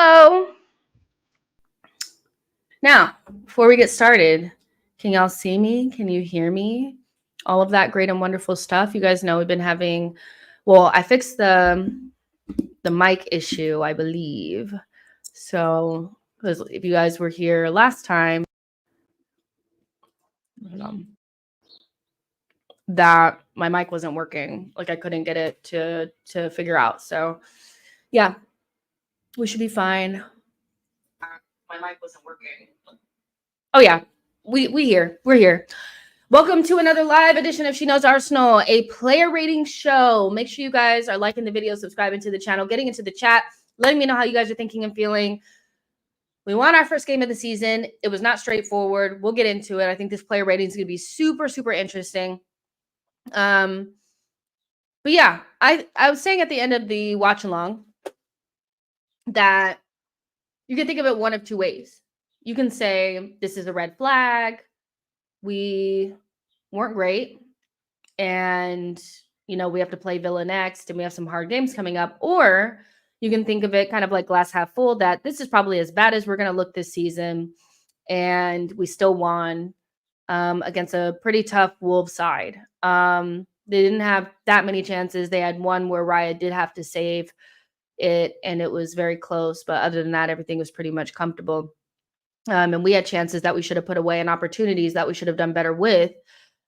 Hello. Now, before we get started, can y'all see me? Can you hear me? All of that great and wonderful stuff. You guys know we've been having, I fixed the mic issue, I believe. So, because if you guys were here last time, that my mic wasn't working. Like I couldn't get it to figure out. So, yeah, we should be fine. My mic wasn't working. Oh yeah, we're here. Welcome to another live edition of She Knows Arsenal, a player rating show. Make sure you guys are liking the video, subscribing to the channel, getting into the chat, letting me know how you guys are thinking and feeling. We won our first game of the season. It was not straightforward. We'll get into it. I think this player rating is going to be super, super interesting. But yeah, I was saying at the end of the watch along that you can think of it one of two ways. You can say this is a red flag. We weren't great. And, we have to play Villa next and we have some hard games coming up. Or you can think of it kind of like glass half full, that this is probably as bad as we're going to look this season. And we still won against a pretty tough Wolves side. They didn't have that many chances. They had one where Raya did have to save it, and it was very close. But other than that, everything was pretty much comfortable. And we had chances that we should have put away and opportunities that we should have done better with.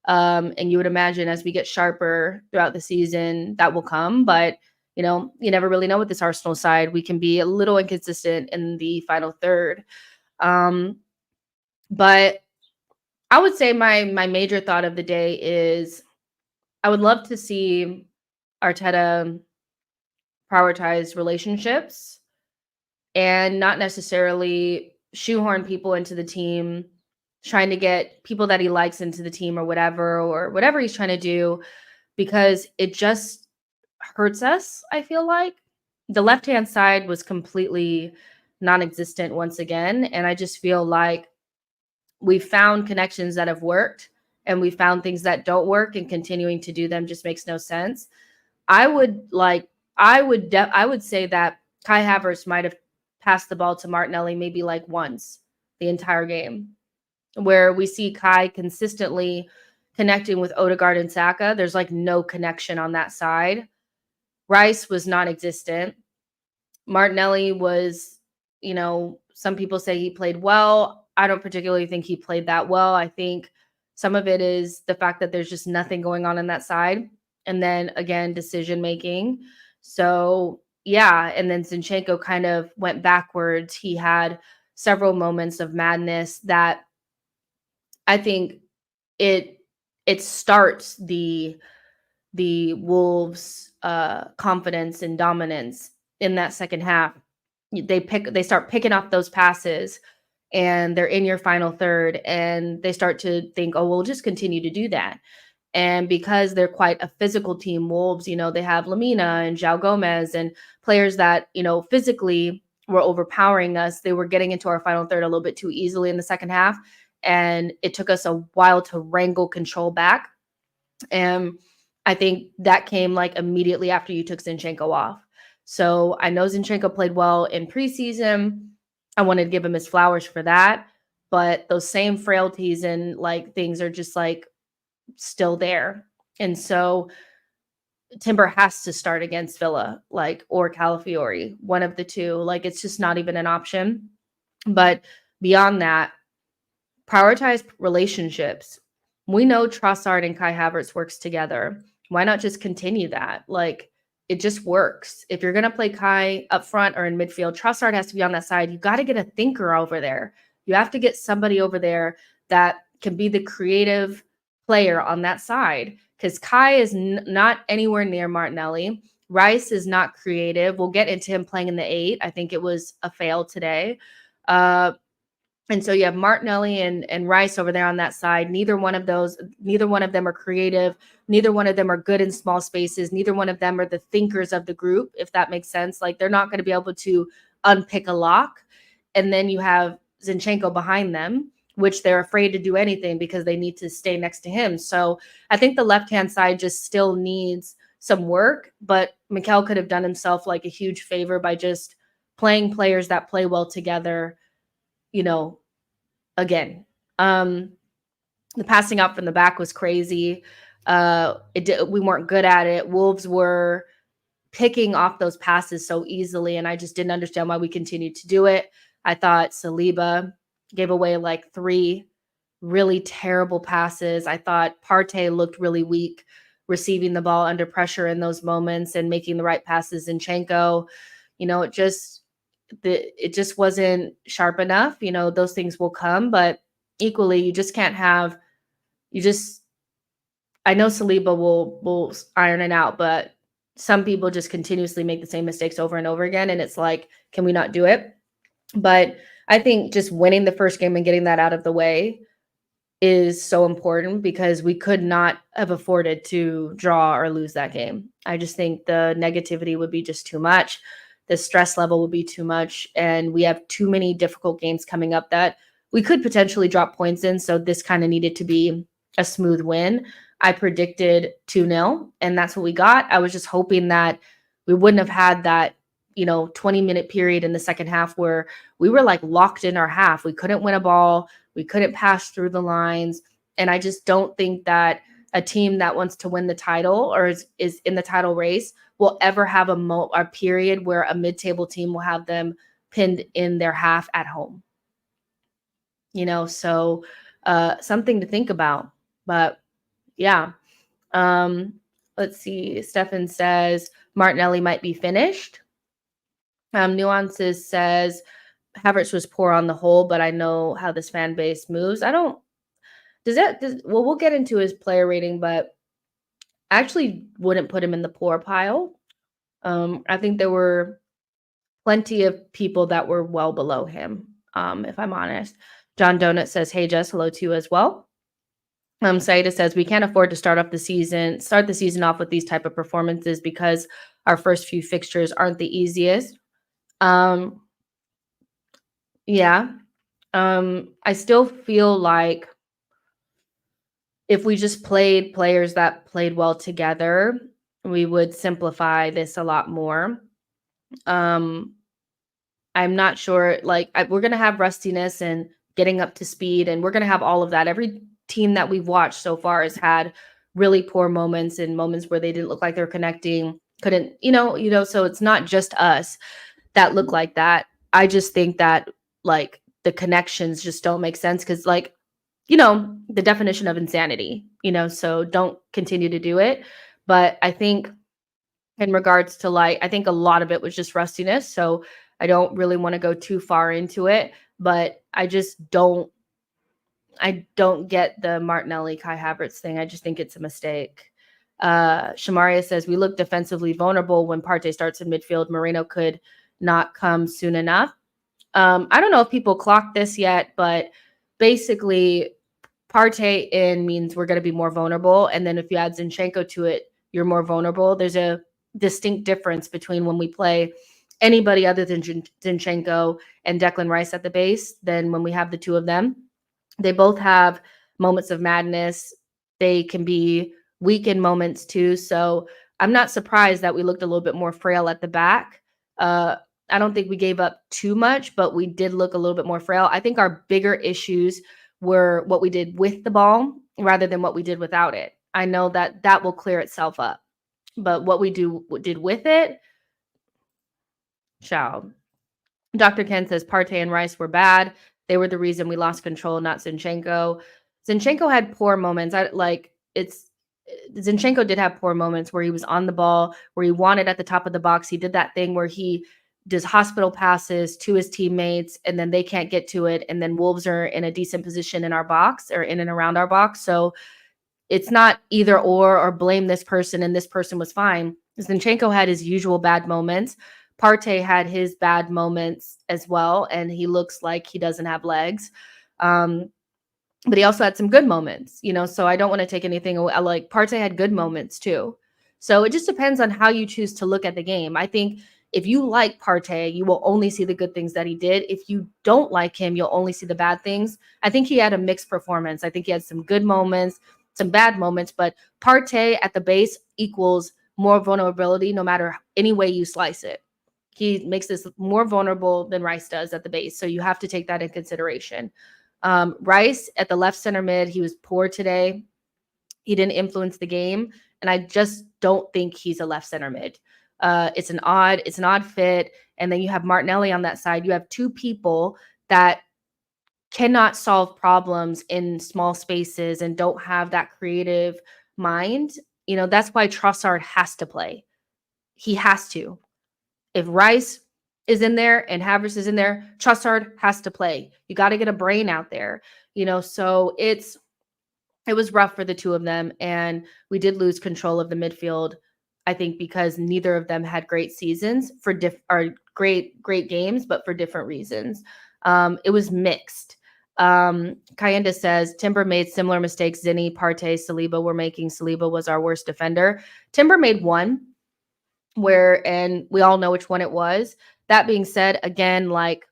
And you would imagine as we get sharper throughout the season, that will come. But, you never really know with this Arsenal side. We can be a little inconsistent in the final third. But I would say my major thought of the day is I would love to see Arteta prioritize relationships and not necessarily shoehorn people into the team, trying to get people that he likes into the team or whatever he's trying to do, because it just hurts us. I feel like the left-hand side was completely non-existent once again. And I just feel like we found connections that have worked and we found things that don't work, and continuing to do them just makes no sense. I would say that Kai Havertz might have passed the ball to Martinelli maybe like once the entire game, where we see Kai consistently connecting with Odegaard and Saka. There's like no connection on that side. Rice was non-existent. Martinelli was, some people say he played well. I don't particularly think he played that well. I think some of it is the fact that there's just nothing going on that side. And then again, decision making. So yeah, and then Zinchenko kind of went backwards. He had several moments of madness that I think it starts the Wolves' confidence and dominance in that second half. They start picking off those passes, and they're in your final third, and they start to think, oh, we'll just continue to do that. And because they're quite a physical team, Wolves, they have Lamina and João Gomez and players that, physically were overpowering us. They were getting into our final third a little bit too easily in the second half. And it took us a while to wrangle control back. And I think that came like immediately after you took Zinchenko off. So I know Zinchenko played well in preseason. I wanted to give him his flowers for that. But those same frailties and like things are just like still there. And so Timber has to start against Villa, or Calafiori, one of the two. Like, it's just not even an option. But beyond that, prioritize relationships. We know Trossard and Kai Havertz works together. Why not just continue that? Like, it just works. If you're going to play Kai up front or in midfield, Trossard has to be on that side. You got to get a thinker over there. You have to get somebody over there that can be the creative player on that side, because Kai is not anywhere near Martinelli. Rice is not creative. We'll get into him playing in the 8. I think it was a fail today. And so you have Martinelli and Rice over there on that side. Neither one of them are creative. Neither one of them are good in small spaces. Neither one of them are the thinkers of the group, if that makes sense. Like, they're not going to be able to unpick a lock. And then you have Zinchenko behind them, which they're afraid to do anything because they need to stay next to him. So I think the left-hand side just still needs some work, but Mikel could have done himself like a huge favor by just playing players that play well together, you know, again. The passing out from the back was crazy. We weren't good at it. Wolves were picking off those passes so easily, and I just didn't understand why we continued to do it. I thought Saliba gave away like 3 really terrible passes. I thought Partey looked really weak receiving the ball under pressure in those moments and making the right passes. Zinchenko, it just wasn't sharp enough. Those things will come, but equally, you just can't have you just I know Saliba will iron it out, but some people just continuously make the same mistakes over and over again, and it's like, can we not do it? But I think just winning the first game and getting that out of the way is so important because we could not have afforded to draw or lose that game. I just think the negativity would be just too much. The stress level would be too much, and we have too many difficult games coming up that we could potentially drop points in, so this kind of needed to be a smooth win. I predicted 2-0, and that's what we got. I was just hoping that we wouldn't have had that, 20-minute period in the second half where we were like locked in our half. We couldn't win a ball. We couldn't pass through the lines. And I just don't think that a team that wants to win the title or is in the title race will ever have a period where a mid-table team will have them pinned in their half at home. So something to think about. But yeah. Let's see. Stefan says Martinelli might be finished. Nuances says Havertz was poor on the whole, but I know how this fan base moves. We'll get into his player rating, but I actually wouldn't put him in the poor pile. I think there were plenty of people that were well below him, if I'm honest. John Donut says, hey, Jess, hello to you as well. Saida says, we can't afford to start the season off with these type of performances because our first few fixtures aren't the easiest. Yeah. I still feel like if we just played players that played well together, we would simplify this a lot more. I'm not sure, we're going to have rustiness and getting up to speed, and we're going to have all of that. Every team that we've watched so far has had really poor moments and moments where they didn't look like they're connecting, so it's not just us that look like that. I just think that the connections just don't make sense because the definition of insanity, so don't continue to do it. But I think in regards to I think a lot of it was just rustiness. So I don't really want to go too far into it, but I don't get the Martinelli Kai Havertz thing. I just think it's a mistake. Shamaria says we look defensively vulnerable when Partey starts in midfield. Moreno could not come soon enough. I don't know if people clocked this yet, but basically Partey in means we're going to be more vulnerable. And then if you add Zinchenko to it, you're more vulnerable. There's a distinct difference between when we play anybody other than Zinchenko and Declan Rice at the base than when we have the two of them. They both have moments of madness. They can be weak in moments too. So I'm not surprised that we looked a little bit more frail at the back. I don't think we gave up too much, but we did look a little bit more frail. I think our bigger issues were what we did with the ball rather than what we did without it. I know that will clear itself up, but what we did with it, shall. Dr. Ken says Partey and Rice were bad. They were the reason we lost control, not Zinchenko. Zinchenko had poor moments. Zinchenko did have poor moments where he was on the ball, where he wanted at the top of the box. He did that thing where he does hospital passes to his teammates and then they can't get to it. And then Wolves are in a decent position in our box or in and around our box. So it's not either or blame this person and this person was fine. Zinchenko had his usual bad moments. Partey had his bad moments as well, and he looks like he doesn't have legs. But he also had some good moments, so I don't want to take anything away. Partey had good moments too. So it just depends on how you choose to look at the game. I think if you like Partey, you will only see the good things that he did. If you don't like him, you'll only see the bad things. I think he had a mixed performance. I think he had some good moments, some bad moments, but Partey at the base equals more vulnerability no matter any way you slice it. He makes this more vulnerable than Rice does at the base. So you have to take that in consideration. Rice at the left center mid, he was poor today. He didn't influence the game. And I just don't think he's a left center mid. It's an odd fit. And then you have Martinelli on that side. You have two people that cannot solve problems in small spaces and don't have that creative mind. That's why Trossard has to play. He has to. If Rice is in there and Havertz is in there, Trossard has to play. You got to get a brain out there, so it was rough for the two of them. And we did lose control of the midfield, I think, because neither of them had great seasons or great games, but for different reasons. It was mixed. Kayenda says Timber made similar mistakes Zinni, Partey, Saliba were making. Saliba was our worst defender. Timber made one and we all know which one it was. That being said, again, like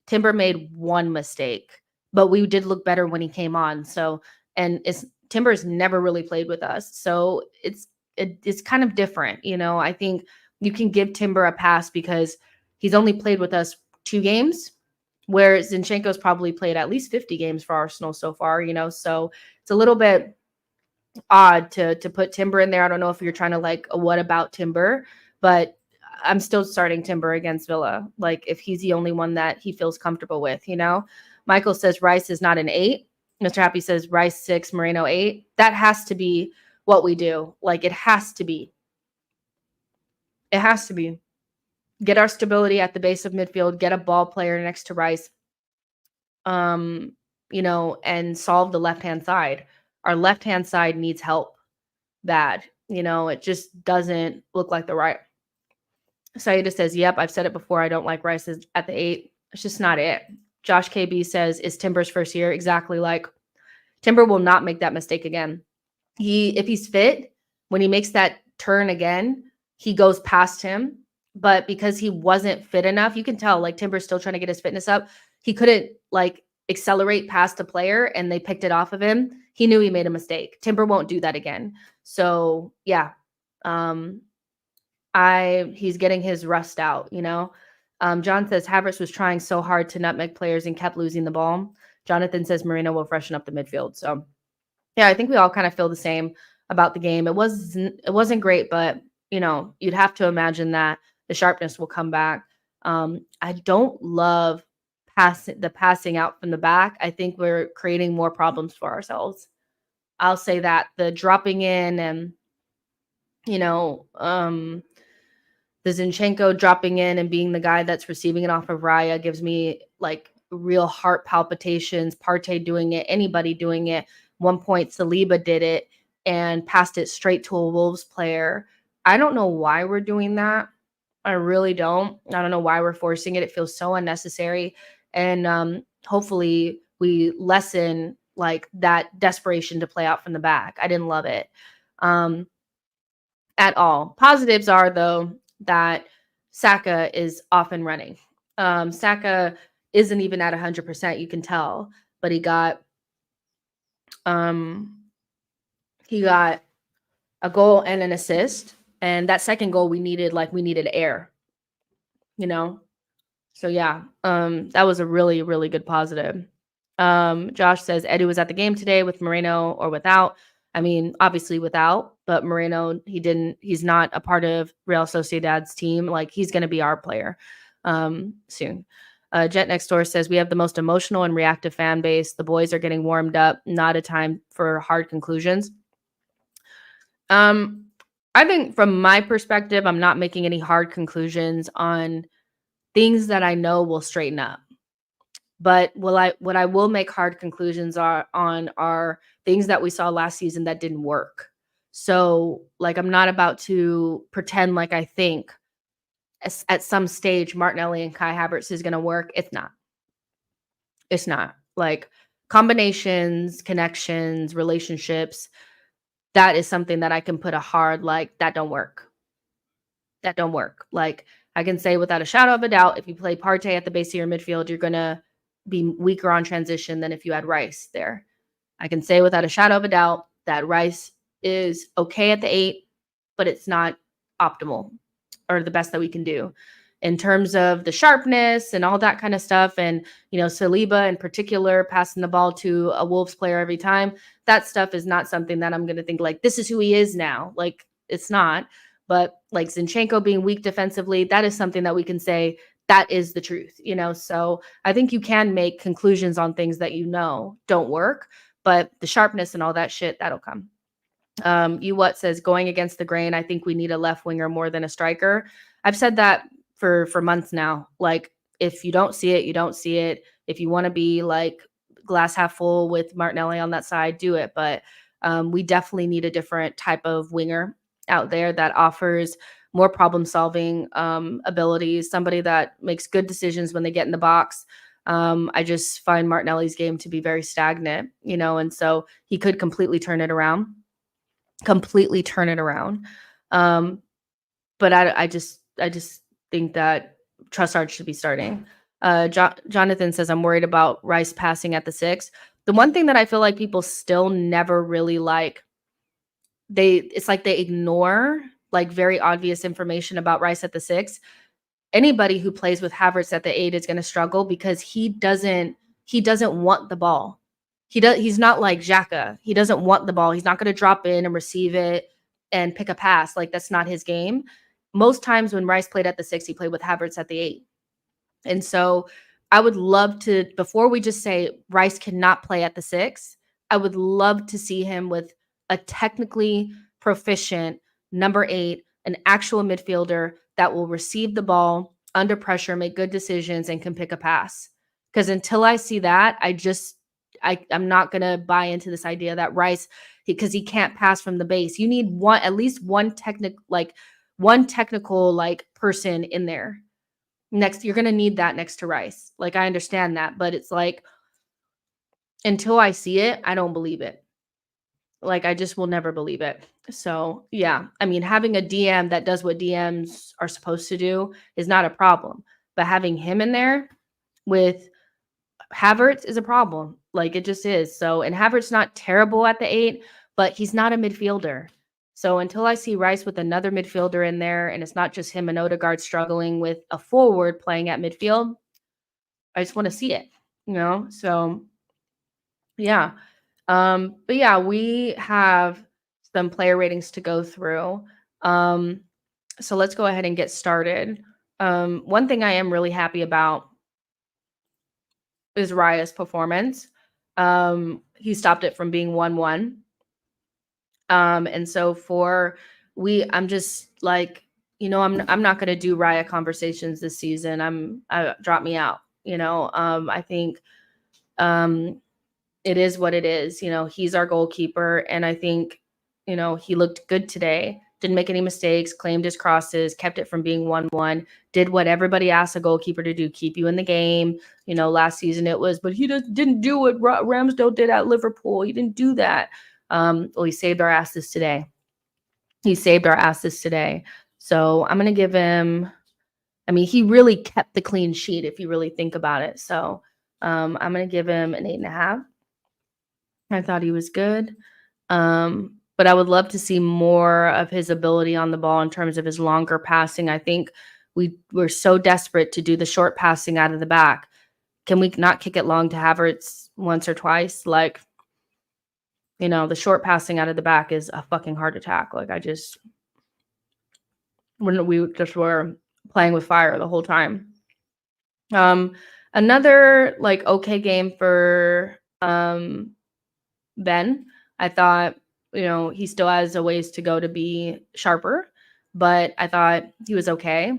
Timber made one mistake, but we did look better when he came on. So, and Timber's never really played with us. So it's kind of different. I think you can give Timber a pass because he's only played with us 2 games, where Zinchenko's probably played at least 50 games for Arsenal so far, so it's a little bit odd to put Timber in there. I don't know if you're trying to like, what about Timber, but I'm still starting Timber against Villa. Like if he's the only one that he feels comfortable with, Michael says Rice is not an 8. Mr. Happy says Rice 6, Moreno 8. That has to be what we do. Like it has to be. It has to be. Get our stability at the base of midfield, get a ball player next to Rice, and solve the left-hand side. Our left-hand side needs help bad. It just doesn't look like the right. Saida says, yep, I've said it before. I don't like Rice at the 8. It's just not it. Josh KB says, is Timber's first year? Exactly. Like Timber will not make that mistake again. If he's fit, when he makes that turn again, he goes past him. But because he wasn't fit enough, you can tell like Timber's still trying to get his fitness up. He couldn't like accelerate past a player and they picked it off of him. He knew he made a mistake. Timber won't do that again. So yeah, he's getting his rust out, John says Havertz was trying so hard to nutmeg players and kept losing the ball. Jonathan says Moreno will freshen up the midfield. So yeah, I think we all kind of feel the same about the game. It wasn't great, but you'd have to imagine that the sharpness will come back. I don't love the passing out from the back. I think we're creating more problems for ourselves. I'll say that the dropping in and, the Zinchenko dropping in and being the guy that's receiving it off of Raya gives me like real heart palpitations. Partey doing it, anybody doing it. One point, Saliba did it and passed it straight to a Wolves player. I don't know why we're doing that. I really don't. I don't know why we're forcing it. It feels so unnecessary. And hopefully we lessen like that desperation to play out from the back. I didn't love it at all. Positives are, though, that Saka is off and running. Saka isn't even at 100%, you can tell, but he got a goal and an assist. And that second goal we needed air, So yeah, that was a really, really good positive. Josh says Edu was at the game today with Moreno or without. I mean, obviously without, but Moreno, he's not a part of Real Sociedad's team. Like he's going to be our player soon. Jet Next Door says we have the most emotional and reactive fan base. The boys are getting warmed up. Not a time for hard conclusions. I think from my perspective, I'm not making any hard conclusions on things that I know will straighten up. But what I will make hard conclusions on are things that we saw last season that didn't work. So like, I'm not about to pretend like I think at some stage Martinelli and Kai Havertz is going to work. It's not. It's not. Like combinations, connections, relationships, that is something that I can put a hard, like, that don't work. That don't work. Like, I can say without a shadow of a doubt, if you play Partey at the base of your midfield, you're going to be weaker on transition than if you had Rice there. I can say without a shadow of a doubt that Rice is okay at the 8, but it's not optimal or the best that we can do. in terms of the sharpness and all that kind of stuff, and Saliba in particular passing the ball to a Wolves player every time, that stuff is not something that I'm going to think like this is who he is now. Like, it's not. But like Zinchenko being weak defensively, that is something that we can say that is the truth, So I think you can make conclusions on things that don't work, but the sharpness and all that shit, that'll come. What says going against the grain, I think we need a left winger more than a striker. I've said that for months now. Like, if you don't see it, you don't see it. If you want to be like glass half full with Martinelli on that side, do it. But we definitely need a different type of winger out there that offers more problem solving abilities, somebody that makes good decisions when they get in the box. I just find Martinelli's game to be very stagnant, and so he could completely turn it around. But I just think that Trossard should be starting. Jonathan says, I'm worried about Rice passing at the 6. The one thing that I feel like people still never really it's like they ignore like very obvious information about Rice at the 6. Anybody who plays with Havertz at the 8 is going to struggle because he doesn't want the ball. He's not like Xhaka. He doesn't want the ball. He's not going to drop in and receive it and pick a pass. Like, that's not his game. Most times when Rice played at the 6, he played with Havertz at the 8. And so I would love to, before we just say Rice cannot play at the 6, I would love to see him with a technically proficient number 8, an actual midfielder that will receive the ball under pressure, make good decisions, and can pick a pass. Because until I see that, I'm not going to buy into this idea that Rice, because he can't pass from the base. You need at least one technical person in there. You're going to need that next to Rice. Like, I understand that, but it's like, until I see it, I don't believe it. Like, I just will never believe it. So, yeah, I mean, having a DM that does what DMs are supposed to do is not a problem. But having him in there with Havertz is a problem. Like, it just is. So, and Havertz not terrible at the 8, but he's not a midfielder. So until I see Rice with another midfielder in there, and it's not just him and Odegaard struggling with a forward playing at midfield, I just want to see it, So, yeah. But yeah, we have some player ratings to go through. So let's go ahead and get started. One thing I am really happy about is Raya's performance. He stopped it from being 1-1. And so I'm just like, I'm not going to do Raya conversations this season. Drop me out, I think, it is what it is. He's our goalkeeper. And I think, he looked good today. Didn't make any mistakes, claimed his crosses, kept it from being 1-1, did what everybody asks a goalkeeper to do, keep you in the game. Last season it was, but he didn't do what Ramsdale did at Liverpool. He didn't do that. Well, he saved our asses today. So I'm going to give him, he really kept the clean sheet if you really think about it. So I'm going to give him an 8.5. I thought he was good. But I would love to see more of his ability on the ball in terms of his longer passing. I think we're so desperate to do the short passing out of the back. Can we not kick it long to Havertz once or twice? Like, the short passing out of the back is a fucking heart attack. Like, we just were playing with fire the whole time. Another okay game for Ben. I thought, he still has a ways to go to be sharper, but I thought he was okay,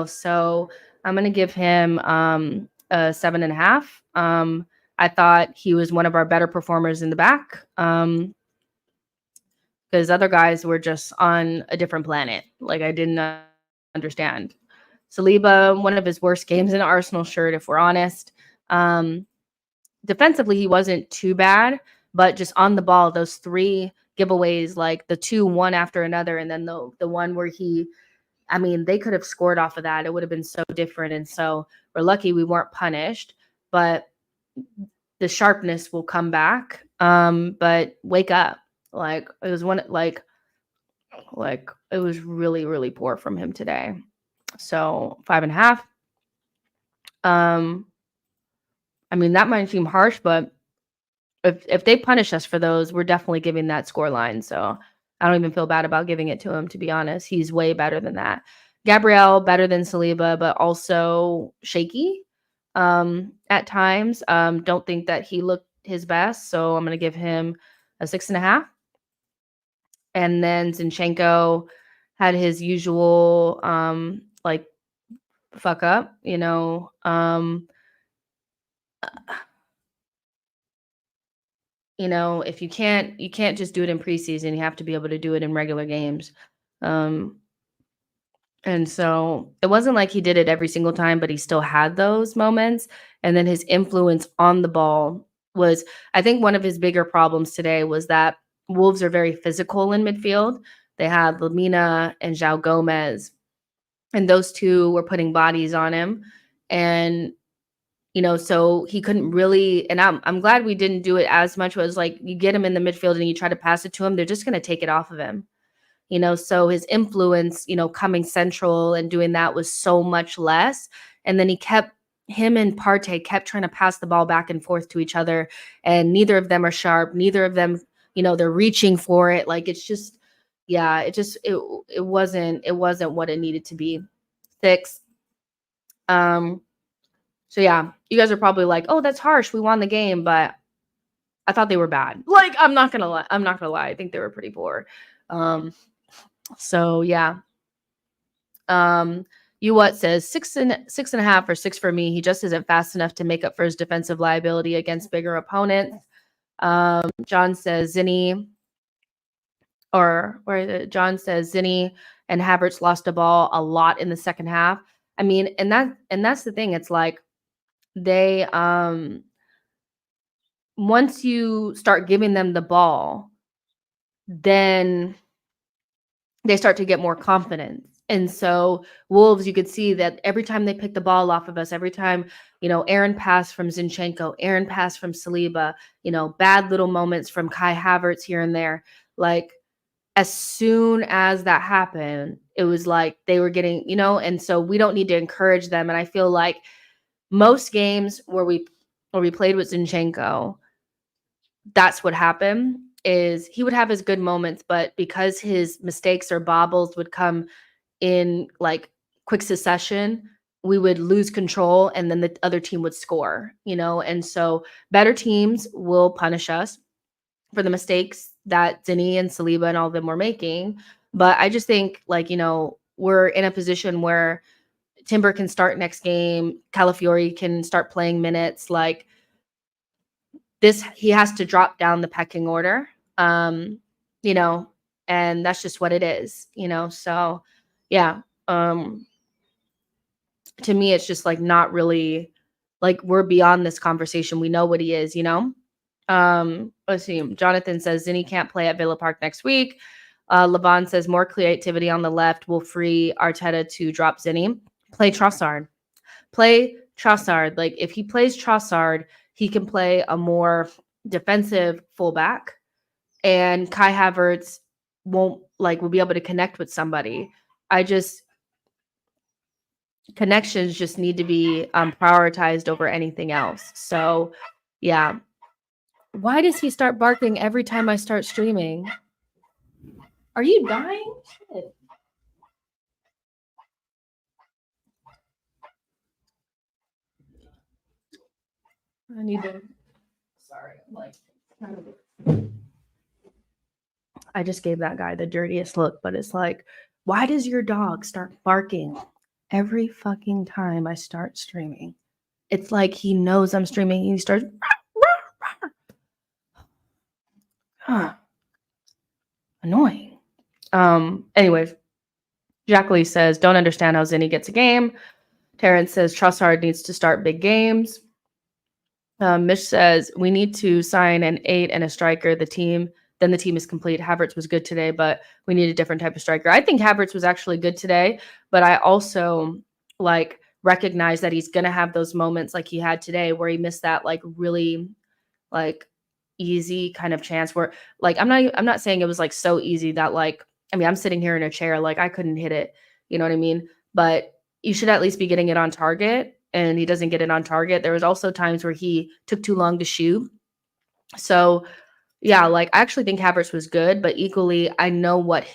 so I'm going to give him a 7.5. I thought he was one of our better performers in the back, because other guys were just on a different planet. Like, I didn't understand. Saliba, one of his worst games in an Arsenal shirt, if we're honest. Defensively, he wasn't too bad, but just on the ball, those 3 giveaways, like the 2 one after another, and then the one where they could have scored off of that. It would have been so different. And so we're lucky we weren't punished, but the sharpness will come back. But wake up. Like, it was it was really, really poor from him today. So 5.5. I mean, that might seem harsh, but if they punish us for those, we're definitely giving that score line. So I don't even feel bad about giving it to him, to be honest. He's way better than that. Gabriel, better than Saliba, but also shaky at times. Don't think that he looked his best. So I'm going to give him a 6.5. And then Zinchenko had his usual like fuck up, if you can't just do it in preseason, you have to be able to do it in regular games. And so it wasn't like he did it every single time, but he still had those moments. And then his influence on the ball was, I think one of his bigger problems today was that Wolves are very physical in midfield. They have Lamina and João Gomez, and those two were putting bodies on him. And so he couldn't really, and I'm glad we didn't do it as much. Was like you get him in the midfield and you try to pass it to him, they're just going to take it off of him. So his influence, coming central and doing that was so much less. And then him and Partey kept trying to pass the ball back and forth to each other, and neither of them are sharp. Neither of them, they're reaching for it. Like it's just, yeah, it wasn't what it needed to be. 6. So yeah, you guys are probably like, oh, that's harsh. We won the game, but I thought they were bad. Like, I'm not gonna lie. I think they were pretty poor. So yeah. You what says 6.5 or 6 for me. He just isn't fast enough to make up for his defensive liability against bigger opponents. John says Zinni, John says Zinni and Havertz lost the ball a lot in the second half. I mean, and that's the thing. It's like they once you start giving them the ball, then they start to get more confidence. And so Wolves, you could see that every time they pick the ball off of us, every time, Aaron passed from Zinchenko, Aaron passed from Saliba, bad little moments from Kai Havertz here and there. Like as soon as that happened, it was like they were getting, and so we don't need to encourage them. And I feel like most games where we played with Zinchenko, that's what happened. Is he would have his good moments, but because his mistakes or bobbles would come in like quick succession, we would lose control and then the other team would score, and so better teams will punish us for the mistakes that Zinni and Saliba and all of them were making. But I just think we're in a position where Timber can start next game, Calafiori can start playing minutes. Like this, he has to drop down the pecking order, and that's just what it is, so yeah. To me, it's just like not really like we're beyond this conversation. We know what he is, Let's see. Jonathan says Zinni can't play at Villa Park next week. Levon says more creativity on the left will free Arteta to drop Zinni. Play Trossard. Like if he plays Trossard, he can play a more defensive fullback, and Kai Havertz will be able to connect with somebody. Connections just need to be prioritized over anything else. So yeah. Why does he start barking every time I start streaming? Are you dying? Shit. I need to. Sorry, I just gave that guy the dirtiest look, but it's like, why does your dog start barking every fucking time I start streaming? It's like he knows I'm streaming and he starts. Annoying. Anyways, Jacqueline says, don't understand how Zinni gets a game. Terrence says Trossard needs to start big games. Mish says we need to sign an 8 and a striker. Then the team is complete. Havertz was good today, but we need a different type of striker. I think Havertz was actually good today, but I also recognize that he's gonna have those moments like he had today where he missed that really easy kind of chance where I'm not saying it was so easy that I'm sitting here in a chair, I couldn't hit it, you know what I mean? But you should at least be getting it on target, and he doesn't get it on target. There was also times where he took too long to shoot. So, yeah, like, I actually think Havertz was good, but equally, I know what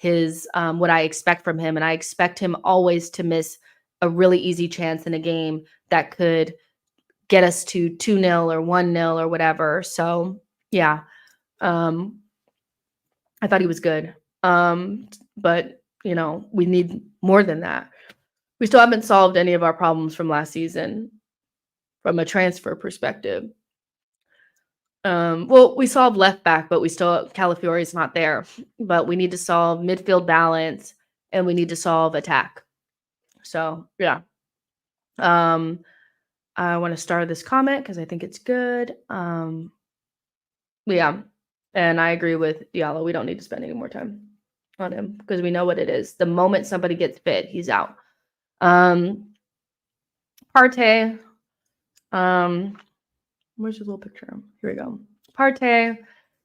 what I expect from him, and I expect him always to miss a really easy chance in a game that could get us to 2-0 or 1-0 or whatever. So, yeah, um, I thought he was good. But, we need more than that. We still haven't solved any of our problems from last season from a transfer perspective. Well, we solved left back, but Calafiori's not there. But we need to solve midfield balance and we need to solve attack. So, yeah. I want to start this comment because I think it's good. Yeah. And I agree with Diallo. We don't need to spend any more time on him because we know what it is. The moment somebody gets fit, he's out. Partey. Where's your little picture? Here we go. Partey,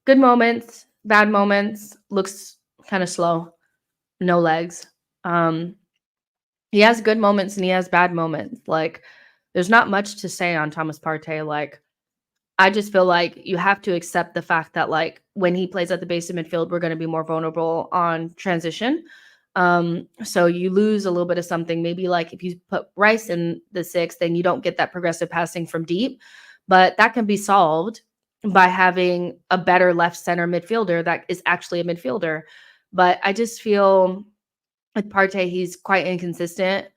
good moments, bad moments, looks kind of slow, no legs. He has good moments and he has bad moments. Like, there's not much to say on Thomas Partey. Like, I just feel like you have to accept the fact that, like, when he plays at the base of midfield, we're going to be more vulnerable on transition. So you lose a little bit of something. Maybe like if you put Rice in the 6, then you don't get that progressive passing from deep. But that can be solved by having a better left center midfielder that is actually a midfielder. But I just feel with Partey, he's quite inconsistent.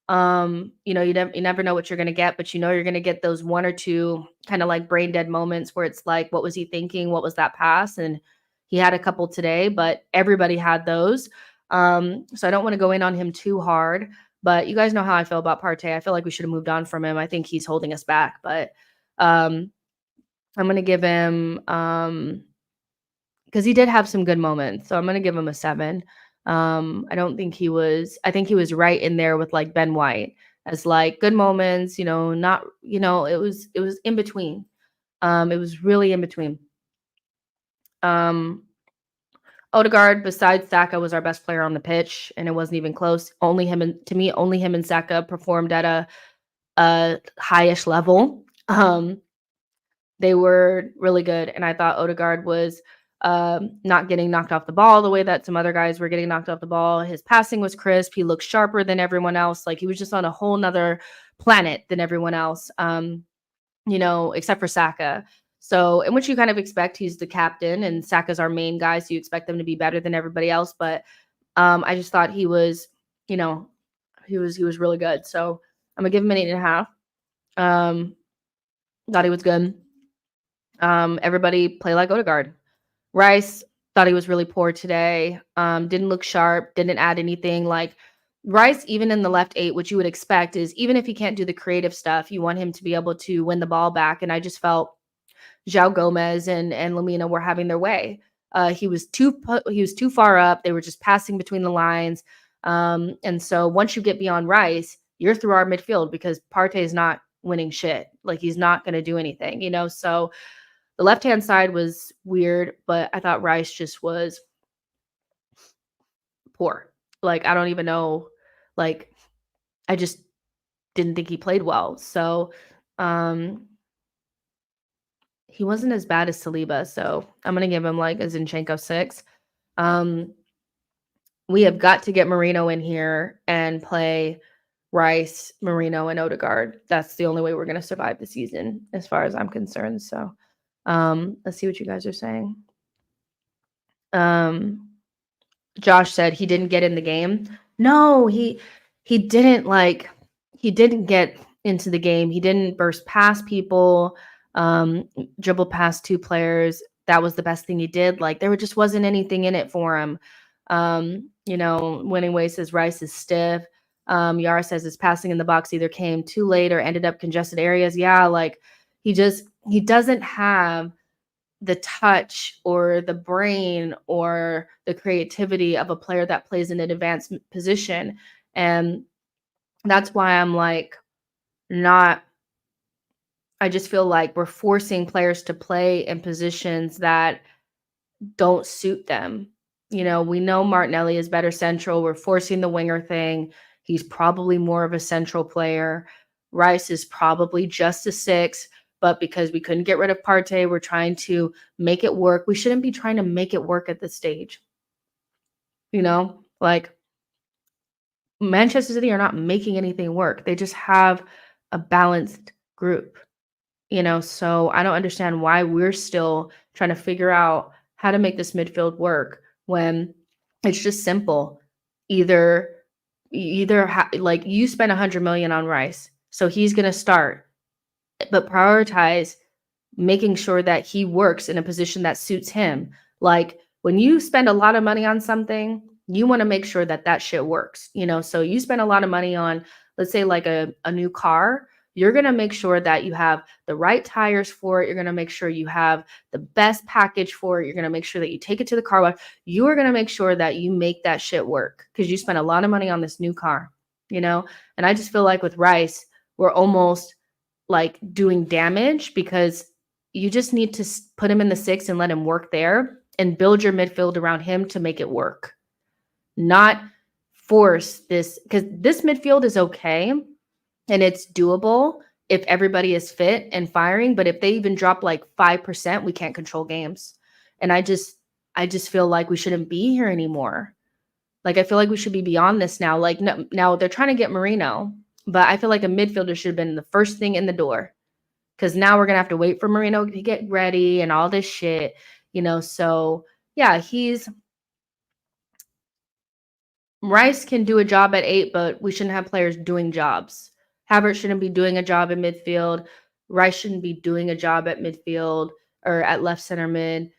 You never know what you're gonna get, but you're gonna get those 1 or 2 kind of like brain dead moments where it's like, what was he thinking? What was that pass? And he had a couple today, but everybody had those. So I don't want to go in on him too hard, but you guys know how I feel about Partey. I feel like we should have moved on from him. I think he's holding us back, but I'm gonna give him because he did have some good moments, so I'm gonna give him a 7. I think he was right in there with like Ben White as like good moments, not, it was in between. It was really in between. Odegaard, besides Saka, was our best player on the pitch, and it wasn't even close. Only him and Saka performed at a high-ish level. They were really good, and I thought Odegaard was not getting knocked off the ball the way that some other guys were getting knocked off the ball. His passing was crisp. He looked sharper than everyone else. Like, he was just on a whole nother planet than everyone else, except for Saka. So, and which you kind of expect, he's the captain and Saka's our main guy, so you expect them to be better than everybody else. But I just thought he was, he was really good. So I'm gonna give him an 8.5. Thought he was good. Everybody play like Odegaard. Rice, thought he was really poor today. Didn't look sharp, didn't add anything. Like, Rice, even in the left 8, which you would expect is, even if he can't do the creative stuff, you want him to be able to win the ball back. And I just felt João Gomez and Lamina were having their way. He was too far up. They were just passing between the lines. And so once you get beyond Rice, you're through our midfield because Partey is not winning shit. Like, he's not going to do anything, So the left-hand side was weird, but I thought Rice just was poor. Like, I don't even know. Like, I just didn't think he played well. So he wasn't as bad as Saliba. So I'm going to give him like a Zinchenko 6. We have got to get Marino in here and play Rice, Marino, and Odegaard. That's the only way we're going to survive the season as far as I'm concerned. So let's see what you guys are saying. Josh said he didn't get in the game. No, he didn't get into the game. He didn't burst past people, dribble past 2 players. That was the best thing he did. Like, there just wasn't anything in it for him. Winning Way says Rice is stiff. Yara says his passing in the box either came too late or ended up congested areas. Yeah, like, he doesn't have the touch or the brain or the creativity of a player that plays in an advanced position. And that's why I'm like, I just feel like we're forcing players to play in positions that don't suit them. We know Martinelli is better central. We're forcing the winger thing. He's probably more of a central player. Rice is probably just a 6, but because we couldn't get rid of Partey, we're trying to make it work. We shouldn't be trying to make it work at this stage. Like Manchester City are not making anything work. They just have a balanced group. So I don't understand why we're still trying to figure out how to make this midfield work when it's just simple. Like you spend 100 million on Rice, so he's going to start, but prioritize making sure that he works in a position that suits him. Like when you spend a lot of money on something, you want to make sure that that shit works, So you spend a lot of money on, let's say like a new car, you're going to make sure that you have the right tires for it. You're going to make sure you have the best package for it. You're going to make sure that you take it to the car wash. You are going to make sure that you make that shit work because you spent a lot of money on this new car, And I just feel like with Rice, we're almost like doing damage because you just need to put him in the 6 and let him work there and build your midfield around him to make it work. Not force this, because this midfield is okay and it's doable if everybody is fit and firing. But if they even drop like 5%, we can't control games. And I just feel like we shouldn't be here anymore. Like, I feel like we should be beyond this now. Like, no, now they're trying to get Marino, but I feel like a midfielder should have been the first thing in the door. Because now we're going to have to wait for Marino to get ready and all this shit, So, yeah, Rice can do a job at 8, but we shouldn't have players doing jobs. Havertz shouldn't be doing a job in midfield. Rice shouldn't be doing a job at midfield or at left center mid.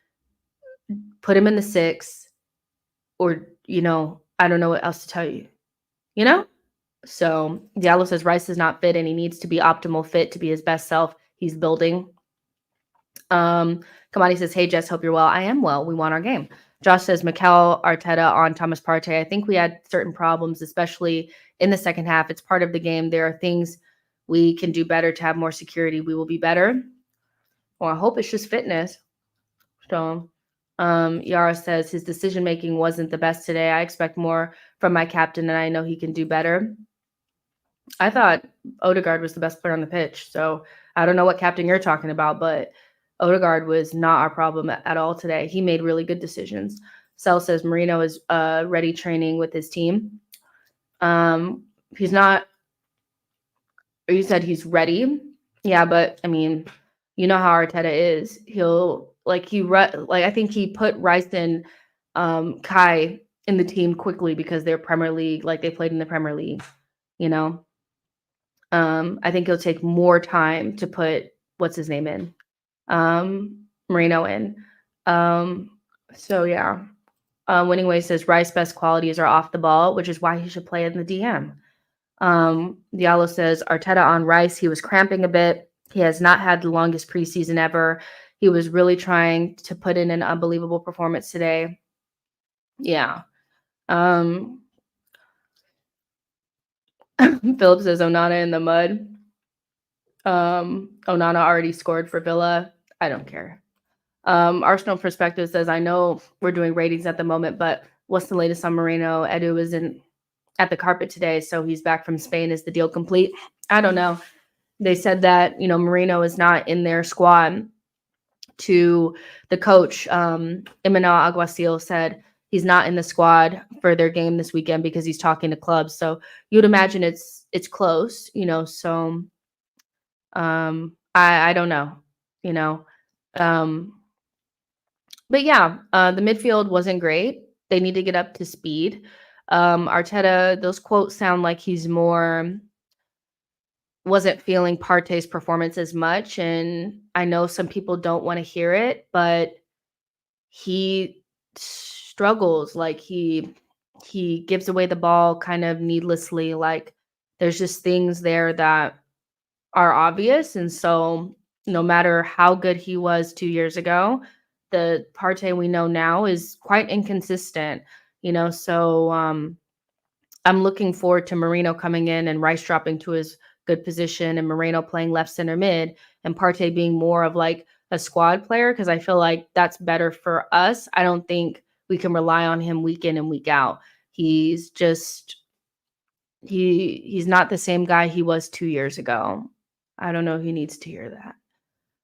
Put him in the 6 or, I don't know what else to tell you, So Diallo says Rice is not fit and he needs to be optimal fit to be his best self. He's building. Kamani says, hey, Jess, hope you're well. I am well. We won our game. Josh says, Mikel Arteta on Thomas Partey. I think we had certain problems, especially in the second half. It's part of the game. There are things we can do better to have more security. We will be better. Well, I hope it's just fitness. So Yara says, his decision-making wasn't the best today. I expect more from my captain, and I know he can do better. I thought Odegaard was the best player on the pitch. So I don't know what captain you're talking about, but Odegaard was not our problem at all today. He made really good decisions. Cell says Marino is ready training with his team. He's not, or you said he's ready. Yeah, but I mean, you know how Arteta is. I think he put Rice and Kai in the team quickly because they're Premier League, like they played in the Premier League, I think it'll take more time to put what's his name in, Marino in. So yeah. Winning Way says Rice's best qualities are off the ball, which is why he should play in the DM. Diallo says Arteta on Rice, he was cramping a bit. He has not had the longest preseason ever. He was really trying to put in an unbelievable performance today. Yeah. Philip says Onana in the mud. Onana already scored for Villa. I don't care. Arsenal Perspective says, I know we're doing ratings at the moment, but what's the latest on Moreno? Edu isn't at the carpet today, so he's back from Spain. Is the deal complete? I don't know. They said that, Moreno is not in their squad. To the coach, Imanol Alguacil said he's not in the squad for their game this weekend because he's talking to clubs. So you'd imagine it's close, so I don't know, but yeah, the midfield wasn't great. They need to get up to speed. Arteta, those quotes sound like he's wasn't feeling Partey's performance as much. And I know some people don't want to hear it, but he struggles. Like he gives away the ball kind of needlessly. Like there's just things there that are obvious. And so no matter how good he was 2 years ago, the Partey we know now is quite inconsistent, so I'm looking forward to Marino coming in and Rice dropping to his good position and Moreno playing left center mid and Partey being more of like a squad player because I feel like that's better for us. I don't think we can rely on him week in and week out. He's just He's not the same guy he was 2 years ago. I don't know if he needs to hear that.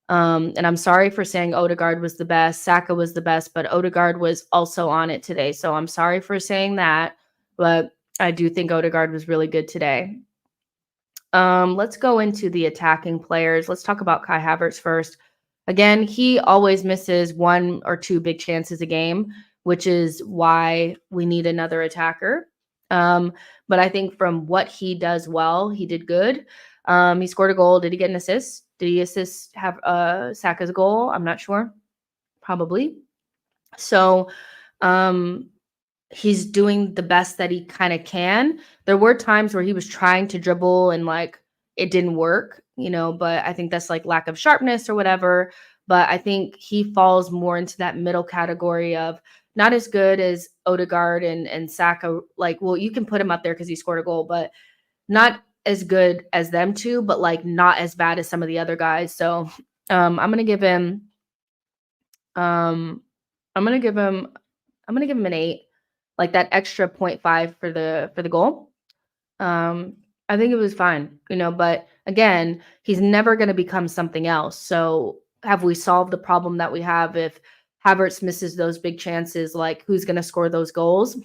And I'm sorry for saying Odegaard was the best, Saka was the best, but Odegaard was also on it today. So I'm sorry for saying that, but I do think Odegaard was really good today. Let's go into the attacking players. Let's talk about Kai Havertz first. Again, he always misses 1 or 2 big chances a game, which is why we need another attacker. But I think from what he does well, he did good. He scored a goal. Did he get an assist? Did he assist Saka's goal? I'm not sure. Probably. So he's doing the best that he kind of can. There were times where he was trying to dribble and like it didn't work, but I think that's like lack of sharpness or whatever. But I think he falls more into that middle category of not as good as Odegaard and Saka. Like, well, you can put him up there because he scored a goal, but not as good as them two, but like not as bad as some of the other guys. So I'm gonna give him an 8, like that extra 0.5 for the goal. I think it was fine, but again, he's never going to become something else. So have we solved the problem that we have if Havertz misses those big chances? Like, who's going to score those goals?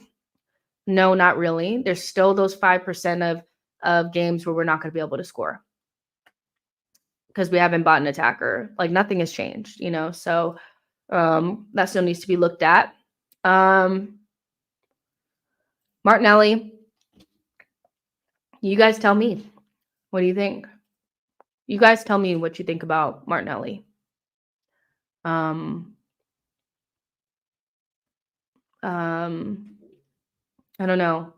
No, not really. There's still those 5% of games where we're not going to be able to score because we haven't bought an attacker. Like, nothing has changed, so that still needs to be looked at. Martinelli, you guys tell me. What do you think? You guys tell me what you think about Martinelli. I don't know.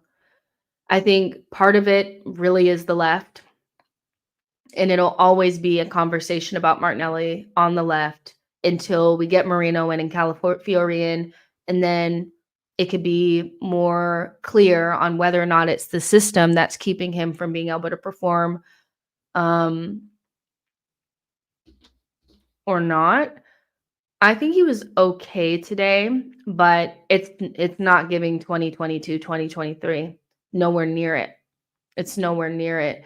I think part of it really is the left. And it'll always be a conversation about Martinelli on the left until we get Moreno in and Calafiori in. And then it could be more clear on whether or not it's the system that's keeping him from being able to perform or not. I think he was okay today, but it's not giving 2022, 2023. Nowhere near it. It's nowhere near it.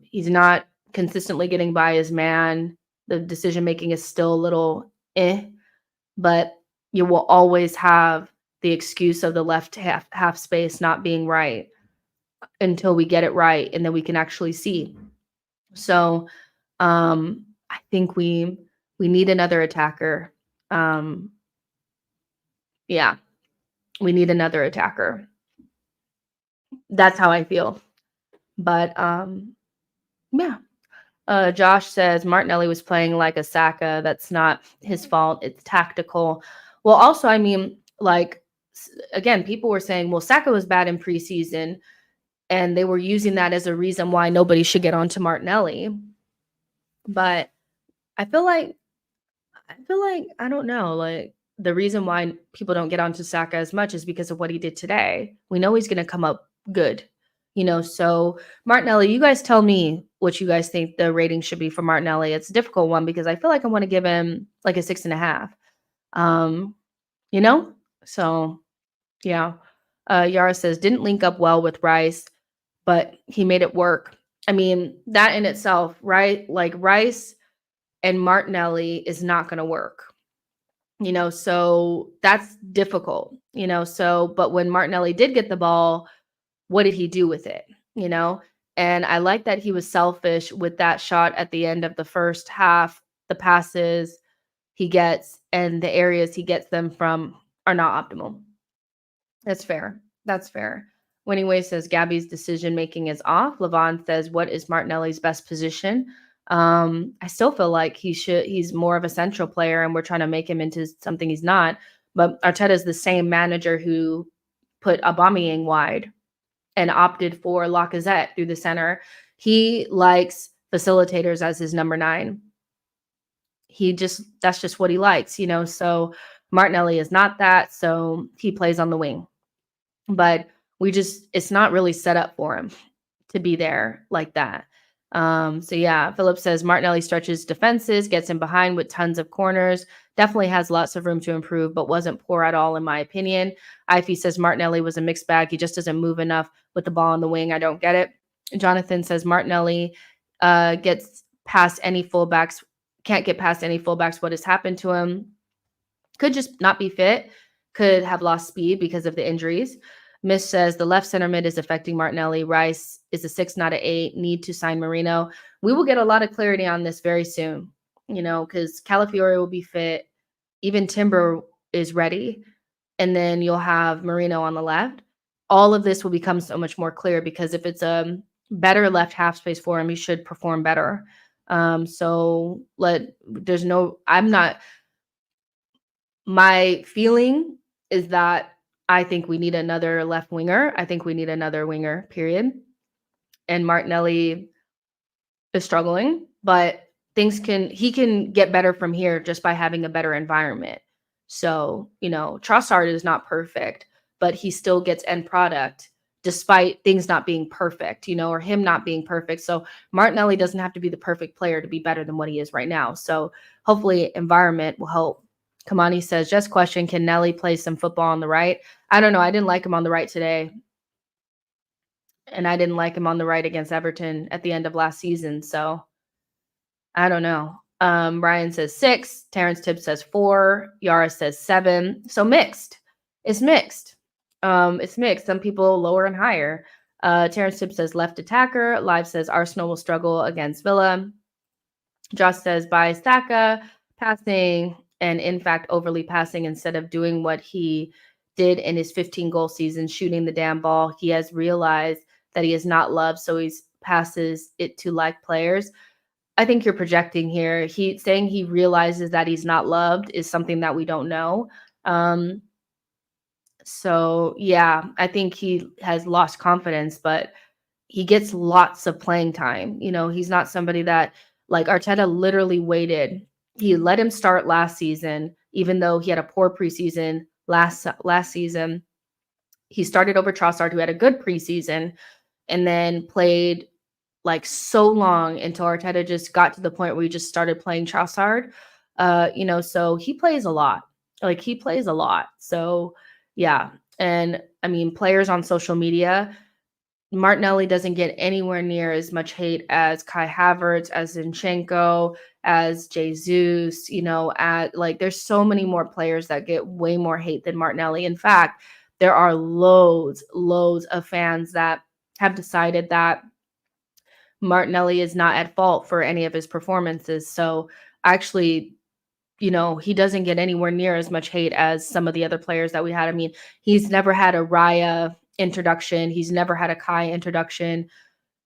He's not consistently getting by his man. The decision making is still a little but you will always have the excuse of the left half space not being right until we get it right, and then we can actually see. So I think we need another attacker. Yeah, we need another attacker. That's how I feel. But yeah. Josh says Martinelli was playing like a Saka. That's not his fault. It's tactical. Well, also, I mean, like, again, people were saying, well, Saka was bad in preseason, and they were using that as a reason why nobody should get onto Martinelli. But I feel like, I don't know, like, the reason why people don't get onto Saka as much is because of what he did today. We know he's going to come up good. So Martinelli, you guys tell me what you guys think the rating should be for Martinelli. It's a difficult one because I feel like I want to give him like a 6.5. So yeah. Yara says didn't link up well with Rice, but he made it work. I mean, that in itself, right? Like Rice and Martinelli is not going to work. So that's difficult, but when Martinelli did get the ball, what did he do with it? And I like that he was selfish with that shot at the end of the first half. The passes he gets and the areas he gets them from are not optimal. That's fair. Winning Way says Gabby's decision making is off. Levon says, what is Martinelli's best position? I still feel like he's more of a central player and we're trying to make him into something he's not. But Arteta is the same manager who put Aubameyang wide and opted for Lacazette through the center. He likes facilitators as his number 9. That's just what he likes, so Martinelli is not that, so he plays on the wing. But it's not really set up for him to be there like that. So yeah, Philip says Martinelli stretches defenses, gets in behind with tons of corners, definitely has lots of room to improve, but wasn't poor at all, in my opinion. Ivy says Martinelli was a mixed bag. He just doesn't move enough with the ball on the wing. I don't get it. Jonathan says Martinelli gets past any fullbacks, can't get past any fullbacks. What has happened to him? Could just not be fit, could have lost speed because of the injuries. Miss says the left center mid is affecting Martinelli. Rice is a 6, not an 8. Need to sign Marino. We will get a lot of clarity on this very soon, because Calafiore will be fit. Even Timber is ready. And then you'll have Marino on the left. All of this will become so much more clear because if it's a better left half space for him, he should perform better. My feeling is that I think we need another left winger. I think we need another winger, period. And Martinelli is struggling, but he can get better from here just by having a better environment. So, Trossard is not perfect, but he still gets end product despite things not being perfect, or him not being perfect. So Martinelli doesn't have to be the perfect player to be better than what he is right now. So hopefully environment will help. Kamani says, just question, can Nelly play some football on the right? I don't know. I didn't like him on the right today. And I didn't like him on the right against Everton at the end of last season. So I don't know. Ryan says 6. Terrence Tibbs says 4. Yara says 7. So mixed. It's mixed. It's mixed. Some people lower and higher. Terrence Tibbs says left attacker. Live says Arsenal will struggle against Villa. Josh says by Saka passing and in fact overly passing instead of doing what he did in his 15-goal season, shooting the damn ball. He has realized that he is not loved, so he passes it to like players. I think you're projecting here. Saying he realizes that he's not loved is something that we don't know. So yeah, I think he has lost confidence, but he gets lots of playing time. He's not somebody that, like, Arteta literally waited. He let him start last season, even though he had a poor preseason last season. He started over Trossard, who had a good preseason, and then played like so long until Arteta just got to the point where he just started playing Trossard. So he plays a lot. So yeah. And I mean, players on social media, Martinelli doesn't get anywhere near as much hate as Kai Havertz, as Zinchenko, as Jesus, there's so many more players that get way more hate than Martinelli. In fact, there are loads of fans that have decided that Martinelli is not at fault for any of his performances. So actually, he doesn't get anywhere near as much hate as some of the other players that we had. I mean, he's never had a Raya introduction. He's never had a Kai introduction.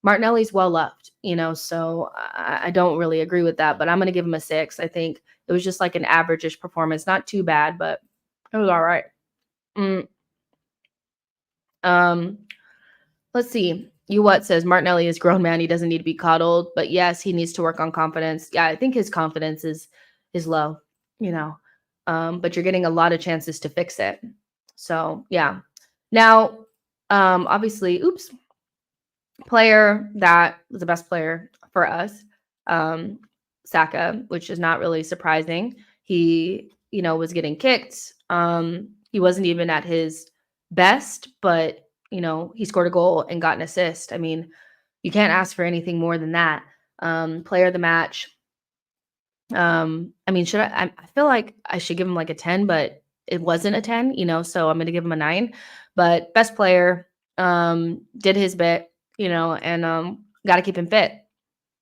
Martinelli's well loved, so I don't really agree with that, but I'm going to give him a 6. I think it was just like an average-ish performance. Not too bad, but it was all right. Let's see. What says Martinelli is grown man. He doesn't need to be coddled, but yes, he needs to work on confidence. Yeah, I think his confidence is low, but you're getting a lot of chances to fix it. So yeah. Now, obviously, player that was the best player for us, Saka, which is not really surprising. He, was getting kicked. He wasn't even at his best, but he scored a goal and got an assist. I mean, you can't ask for anything more than that. Player of the match. I mean, I feel like I should give him like a 10, but it wasn't a 10, so I'm going to give him a 9. But best player, did his bit, and got to keep him fit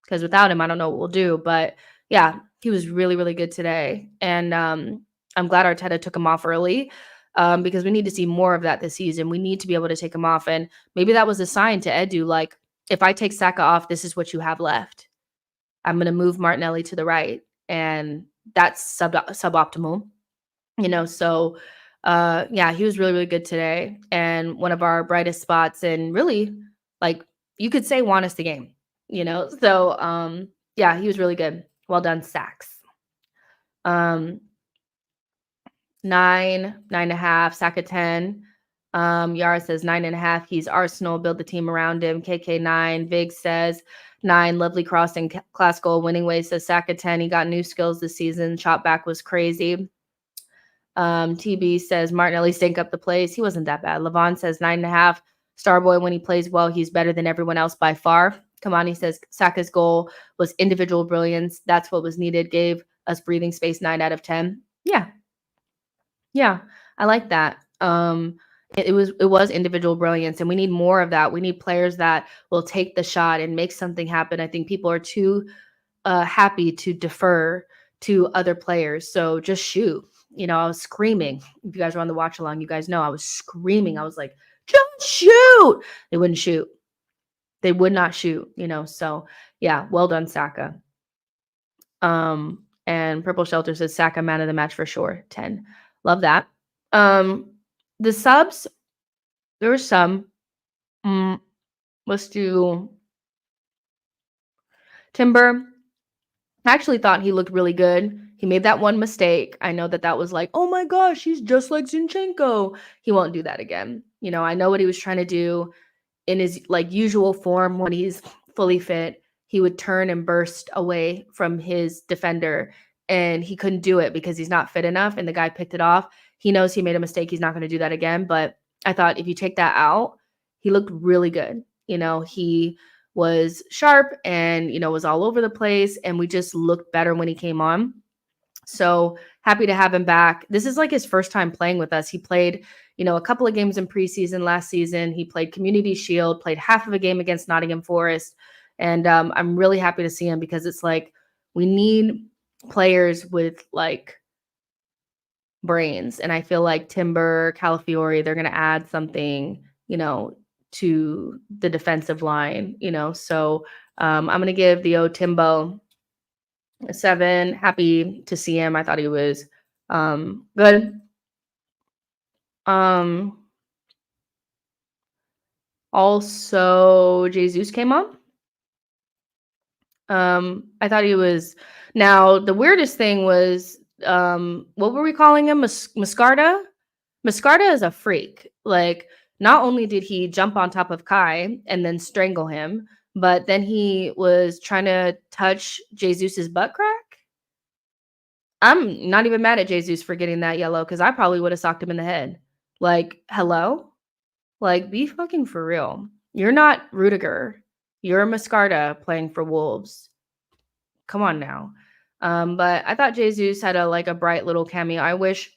because without him, I don't know what we'll do. But yeah, he was really, really good today. And I'm glad Arteta took him off early. Because we need to see more of that this season. We need to be able to take him off. And maybe that was a sign to Edu, like, if I take Saka off, this is what you have left. I'm going to move Martinelli to the right. And that's suboptimal, So, yeah, he was really, really good today. And one of our brightest spots, and really, like, you could say won us the game, So, yeah, he was really good. Well done, Sacks. 9.5, Saka 10. Yara says 9.5. He's Arsenal. Build the team around him. KK 9. Vig says 9, lovely cross and class goal. Winning way says Saka 10. He got new skills this season. Shot back was crazy. TB says Martinelli stink up the place. He wasn't that bad. Levon says 9.5. Starboy, when he plays well, he's better than everyone else by far. Kamani says Saka's goal was individual brilliance. That's what was needed. Gave us breathing space. 9 out of 10. Yeah, I like that. It was individual brilliance, and we need more of that. We need players that will take the shot and make something happen. I think people are too happy to defer to other players. So just shoot. I was screaming. If you guys were on the watch along, you guys know I was screaming. I was like, just shoot. They wouldn't shoot. They would not shoot, So yeah, well done, Saka. And Purple Shelter says Saka man of the match for sure. 10. Love that. The subs, there were some. Let's do Timber. I actually thought he looked really good. He made that one mistake. I know that was like, oh my gosh, he's just like Zinchenko. He won't do that again. I know what he was trying to do in his usual form when he's fully fit. He would turn and burst away from his defender, and he couldn't do it because he's not fit enough, and the guy picked it off. He knows he made a mistake. He's not going to do that again. But I thought if you take that out, he looked really good. He was sharp and, was all over the place. And we just looked better when he came on. So happy to have him back. This is like his first time playing with us. He played, a couple of games in preseason last season. He played Community Shield, played half of a game against Nottingham Forest. And I'm really happy to see him because it's like we need players with brains. And I feel like Timber, Calafiori, they're going to add something, to the defensive line, So I'm going to give the Timbo a 7. Happy to see him. I thought he was good. Also, Jesus came on. I thought he was. Now, the weirdest thing was, what were we calling him? Mascarda? Mascarda is a freak. Not only did he jump on top of Kai and then strangle him, but then he was trying to touch Jesus's butt crack. I'm not even mad at Jesus for getting that yellow because I probably would have socked him in the head. Hello? Be fucking for real. You're not Rudiger. You're Mascarda playing for Wolves. Come on now. But I thought Jesus had a bright little cameo. I wish,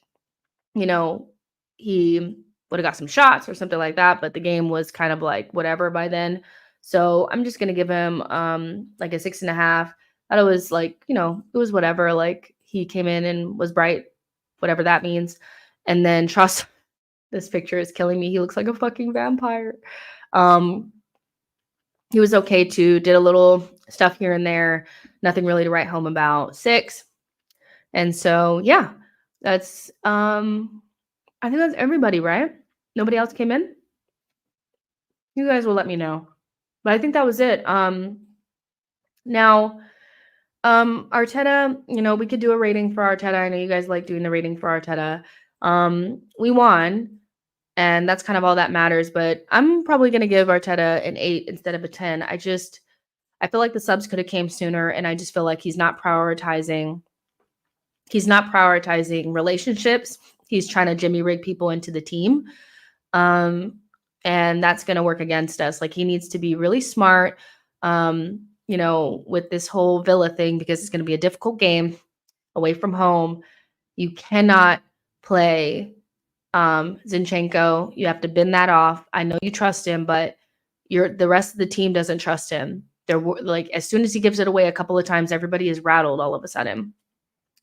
he would have got some shots or something like that, but the game was kind of whatever by then. So I'm just gonna give him a 6.5. Thought it was it was whatever. He came in and was bright, whatever that means. And then Trust, this picture is killing me. He looks like a fucking vampire. He was okay too, did a little stuff here and there, nothing really to write home about. 6. And so yeah, that's I think that's everybody, right? Nobody else came in? You guys will let me know. But I think that was it. Now, Arteta, we could do a rating for Arteta. I know you guys like doing the rating for Arteta. We won, and that's kind of all that matters. But I'm probably going to give Arteta an 8 instead of a 10. I feel like the subs could have came sooner, and I just feel like he's not prioritizing relationships. He's trying to Jimmy rig people into the team. And that's going to work against us. He needs to be really smart, with this whole Villa thing, because it's going to be a difficult game away from home. You cannot play Zinchenko. You have to bin that off. I know you trust him, but the rest of the team doesn't trust him. They're as soon as he gives it away a couple of times, everybody is rattled all of a sudden.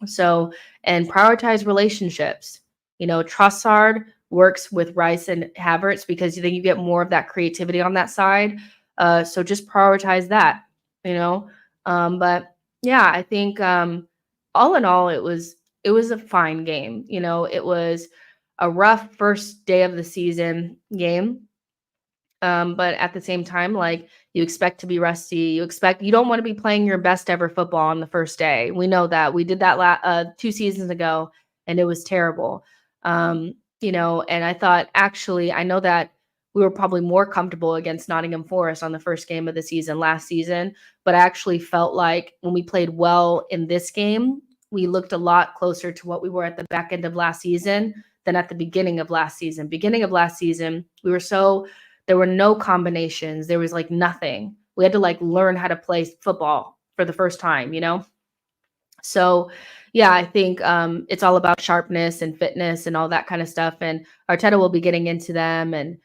So, and prioritize relationships. Trossard works with Rice and Havertz because then you get more of that creativity on that side. So just prioritize that, But yeah, I think all in all, it was a fine game. It was a rough first day of the season game. But at the same time, you expect to be rusty. You don't want to be playing your best ever football on the first day. We know that. We did that 2 seasons ago, and it was terrible. And I thought, actually, I know that we were probably more comfortable against Nottingham Forest on the first game of the season last season. But I actually felt like when we played well in this game, we looked a lot closer to what we were at the back end of last season than at the beginning of last season. Beginning of last season, there were no combinations. There was like nothing. We had to like learn how to play football for the first time, you know? So yeah, I think it's all about sharpness and fitness and all that kind of stuff. And Arteta will be getting into them and,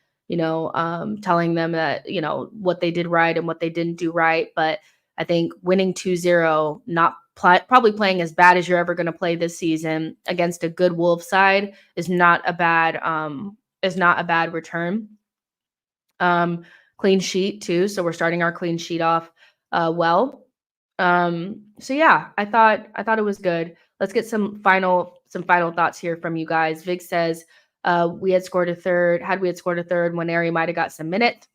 telling them that, what they did right and what they didn't do right. But I think winning 2-0, probably playing as bad as you're ever going to play this season against a good Wolves side is not a bad return. Clean sheet too. So we're starting our clean sheet off well. So yeah, I thought it was good. Let's get some final thoughts here from you guys. Vig says, we had scored a third. Had we had scored a third, Waneri might have got some minutes.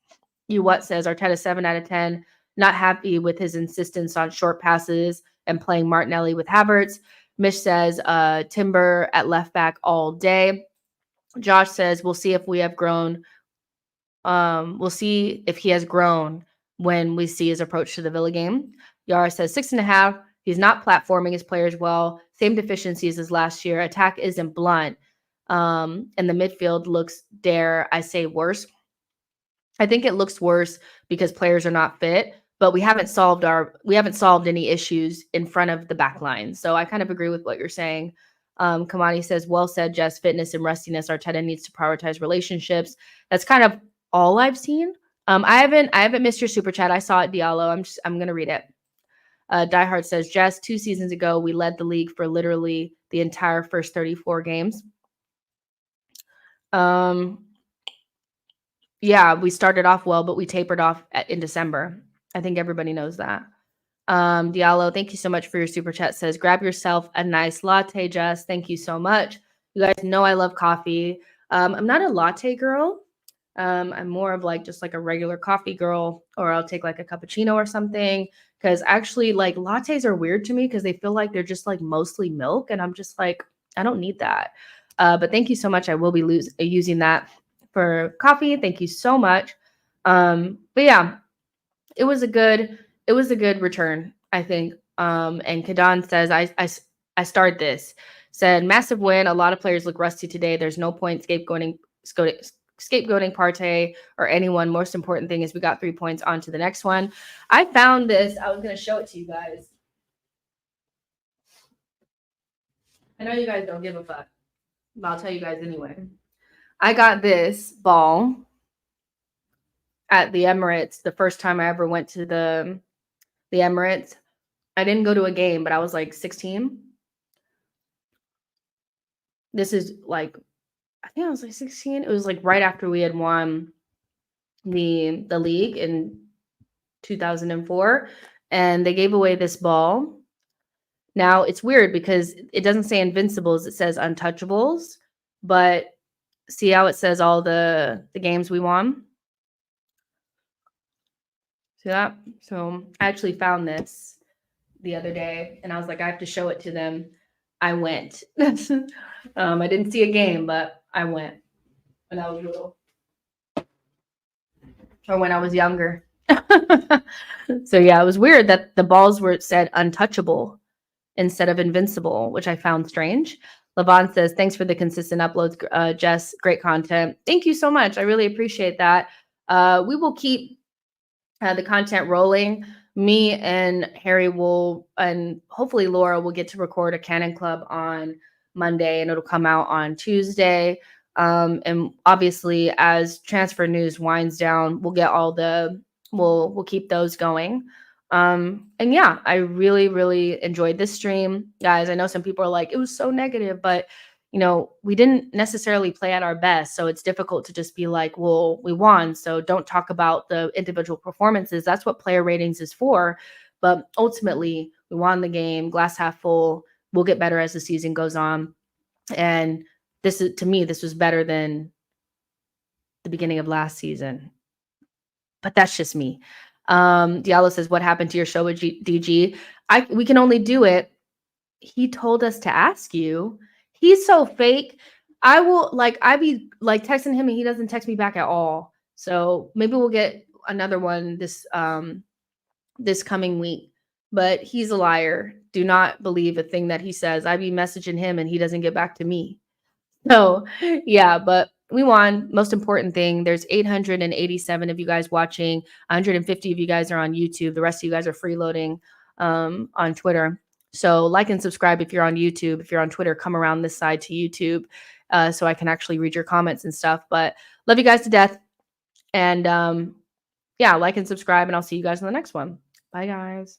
What says Arteta 7 out of 10. Not happy with his insistence on short passes and playing Martinelli with Havertz. Mish says, Timber at left back all day. Josh says, we'll see if we have grown. We'll see if he has grown when we see his approach to the Villa game. Yara says 6.5. He's not platforming his players well. Same deficiencies as last year. Attack isn't blunt. And the midfield looks, dare I say, worse. I think it looks worse because players are not fit, but we haven't solved any issues in front of the back line. So I kind of agree with what you're saying. Kamani says, well said, Jess, fitness and rustiness. Arteta needs to prioritize relationships. That's kind of all I've seen. I haven't missed your super chat. I saw it, Diallo. I'm going to read it. Die Hard says, Jess, 2 seasons ago, we led the league for literally the entire first 34 games. Yeah, we started off well, but we tapered off in December. I think everybody knows that. Diallo, thank you so much for your super chat. Says, grab yourself a nice latte, Jess. Thank you so much. You guys know I love coffee. I'm not a latte girl. I'm more of like just like a regular coffee girl, or I'll take like a cappuccino or something. Because actually, like, lattes are weird to me because they feel like they're just like mostly milk, and I'm just like, I don't need that. But thank you so much. I will be using that for coffee. Thank you so much. But yeah, it was a good return, I think. And Kadan says, I started this. Said, massive win. A lot of players look rusty today. There's no point scapegoating Partey or anyone. Most important thing is we got 3 points on to the next one. I found this. I was going to show it to you guys. I know you guys don't give a fuck, but I'll tell you guys anyway. I got this ball at the Emirates the first time I ever went to the Emirates. I didn't go to a game, but I was like 16. This is like, I think I was like 16. It was like right after we had won the league in 2004, and they gave away this ball. Now it's weird because it doesn't say Invincibles, it says Untouchables, but see how it says all the games we won? See that? So I actually found this the other day, and I was like, I have to show it to them. I went. I didn't see a game, but I went when I was little, or when I was younger. So yeah, it was weird that the balls were said untouchable instead of invincible, which I found strange. Levon says, thanks for the consistent uploads, Jess. Great content. Thank you so much. I really appreciate that. We will keep the content rolling. Me and Harry will, and hopefully Laura will get to record a Canon Club on Monday, and it'll come out on Tuesday. And obviously, as transfer news winds down, we'll keep those going. And yeah, I really, really enjoyed this stream, guys. I know some people are like, it was so negative, but we didn't necessarily play at our best. So it's difficult to just be like, well, we won, so don't talk about the individual performances. That's what player ratings is for. But ultimately, we won the game, glass half full. We'll get better as the season goes on. And to me, this was better than the beginning of last season. But that's just me. Diallo says, what happened to your show with DG? We can only do it. He told us to ask you. He's so fake. I be like texting him and he doesn't text me back at all. So maybe we'll get another one this coming week. But he's a liar. Do not believe a thing that he says. I be messaging him and he doesn't get back to me. So, yeah, but we won. Most important thing, there's 887 of you guys watching. 150 of you guys are on YouTube. The rest of you guys are freeloading on Twitter. So, like and subscribe if you're on YouTube. If you're on Twitter, come around this side to YouTube so I can actually read your comments and stuff. But love you guys to death. And yeah, like and subscribe, and I'll see you guys in the next one. Bye, guys.